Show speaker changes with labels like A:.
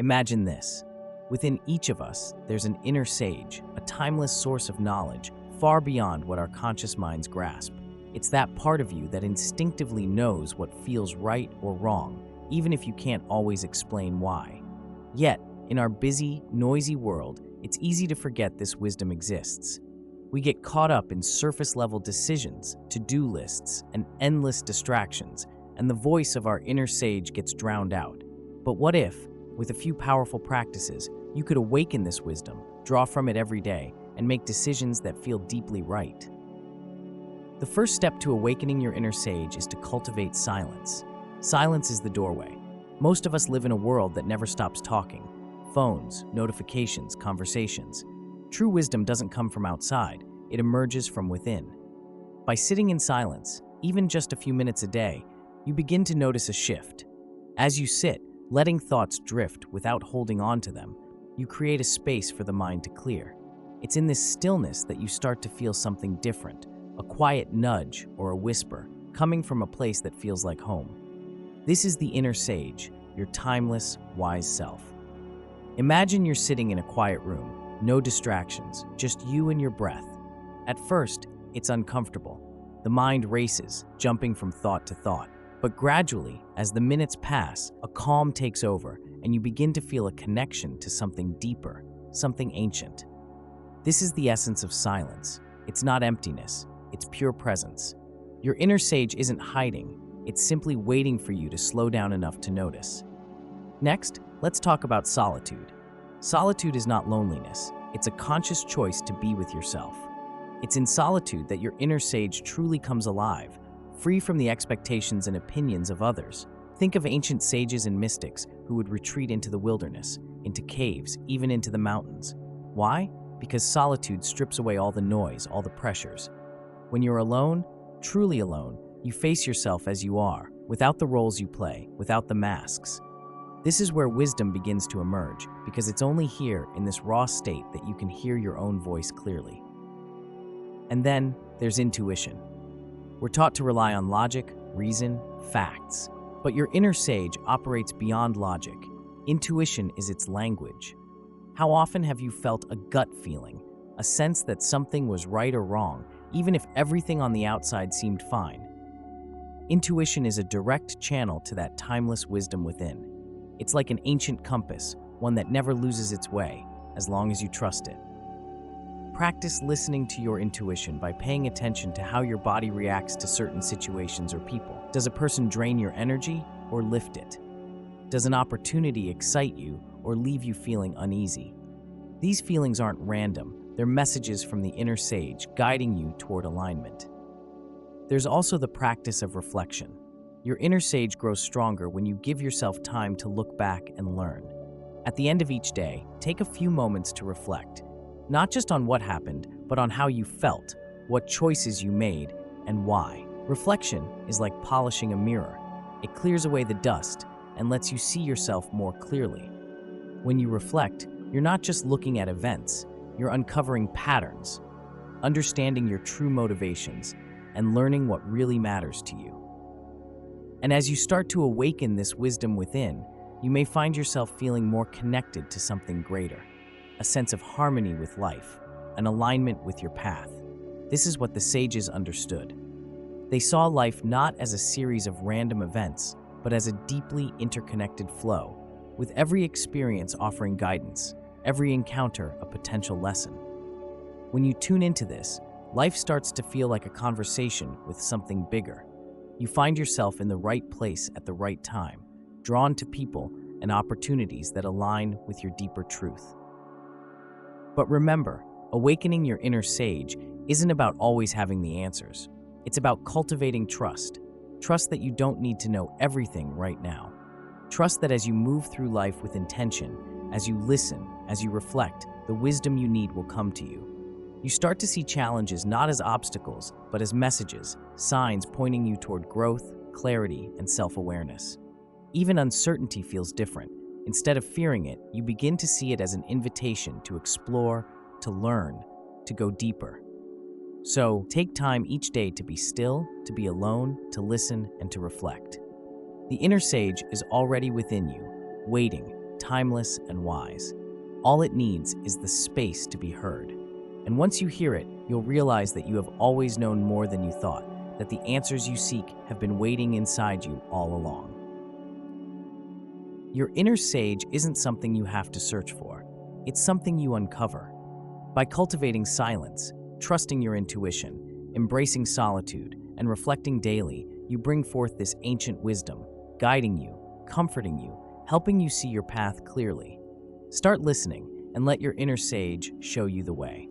A: Imagine this. Within each of us, there's an inner sage, a timeless source of knowledge, far beyond what our conscious minds grasp. It's that part of you that instinctively knows what feels right or wrong, even if you can't always explain why. Yet, in our busy, noisy world, it's easy to forget this wisdom exists. We get caught up in surface-level decisions, to-do lists, and endless distractions, and the voice of our inner sage gets drowned out. But what if, with a few powerful practices, you could awaken this wisdom, draw from it every day, and make decisions that feel deeply right? The first step to awakening your inner sage is to cultivate silence. Silence is the doorway. Most of us live in a world that never stops talking. Phones, notifications, conversations. True wisdom doesn't come from outside, it emerges from within. By sitting in silence, even just a few minutes a day, you begin to notice a shift. As you sit, letting thoughts drift without holding on to them, you create a space for the mind to clear. It's in this stillness that you start to feel something different, a quiet nudge or a whisper, coming from a place that feels like home. This is the inner sage, your timeless, wise self. Imagine you're sitting in a quiet room, no distractions, just you and your breath. At first, it's uncomfortable. The mind races, jumping from thought to thought. But gradually, as the minutes pass, a calm takes over, and you begin to feel a connection to something deeper, something ancient. This is the essence of silence. It's not emptiness, it's pure presence. Your inner sage isn't hiding, it's simply waiting for you to slow down enough to notice. Next, let's talk about solitude. Solitude is not loneliness, it's a conscious choice to be with yourself. It's in solitude that your inner sage truly comes alive, free from the expectations and opinions of others. Think of ancient sages and mystics who would retreat into the wilderness, into caves, even into the mountains. Why? Because solitude strips away all the noise, all the pressures. When you're alone, truly alone, you face yourself as you are, without the roles you play, without the masks. This is where wisdom begins to emerge, because it's only here, in this raw state, that you can hear your own voice clearly. And then, there's intuition. We're taught to rely on logic, reason, facts. But your inner sage operates beyond logic. Intuition is its language. How often have you felt a gut feeling, a sense that something was right or wrong, even if everything on the outside seemed fine? Intuition is a direct channel to that timeless wisdom within. It's like an ancient compass, one that never loses its way, as long as you trust it. Practice listening to your intuition by paying attention to how your body reacts to certain situations or people. Does a person drain your energy or lift it? Does an opportunity excite you or leave you feeling uneasy? These feelings aren't random, they're messages from the inner sage guiding you toward alignment. There's also the practice of reflection. Your inner sage grows stronger when you give yourself time to look back and learn. At the end of each day, take a few moments to reflect, not just on what happened, but on how you felt, what choices you made, and why. Reflection is like polishing a mirror. It clears away the dust and lets you see yourself more clearly. When you reflect, you're not just looking at events, you're uncovering patterns, understanding your true motivations, and learning what really matters to you. And as you start to awaken this wisdom within, you may find yourself feeling more connected to something greater, a sense of harmony with life, an alignment with your path. This is what the sages understood. They saw life not as a series of random events, but as a deeply interconnected flow, with every experience offering guidance, every encounter a potential lesson. When you tune into this, life starts to feel like a conversation with something bigger. You find yourself in the right place at the right time, drawn to people and opportunities that align with your deeper truth. But remember, awakening your inner sage isn't about always having the answers. It's about cultivating trust. Trust that you don't need to know everything right now. Trust that as you move through life with intention, as you listen, as you reflect, the wisdom you need will come to you. You start to see challenges not as obstacles, but as messages, signs pointing you toward growth, clarity, and self-awareness. Even uncertainty feels different. Instead of fearing it, you begin to see it as an invitation to explore, to learn, to go deeper. So, take time each day to be still, to be alone, to listen, and to reflect. The inner sage is already within you, waiting, timeless and wise. All it needs is the space to be heard. And once you hear it, you'll realize that you have always known more than you thought, that the answers you seek have been waiting inside you all along. Your inner sage isn't something you have to search for. It's something you uncover. By cultivating silence, trusting your intuition, embracing solitude, and reflecting daily, you bring forth this ancient wisdom, guiding you, comforting you, helping you see your path clearly. Start listening and let your inner sage show you the way.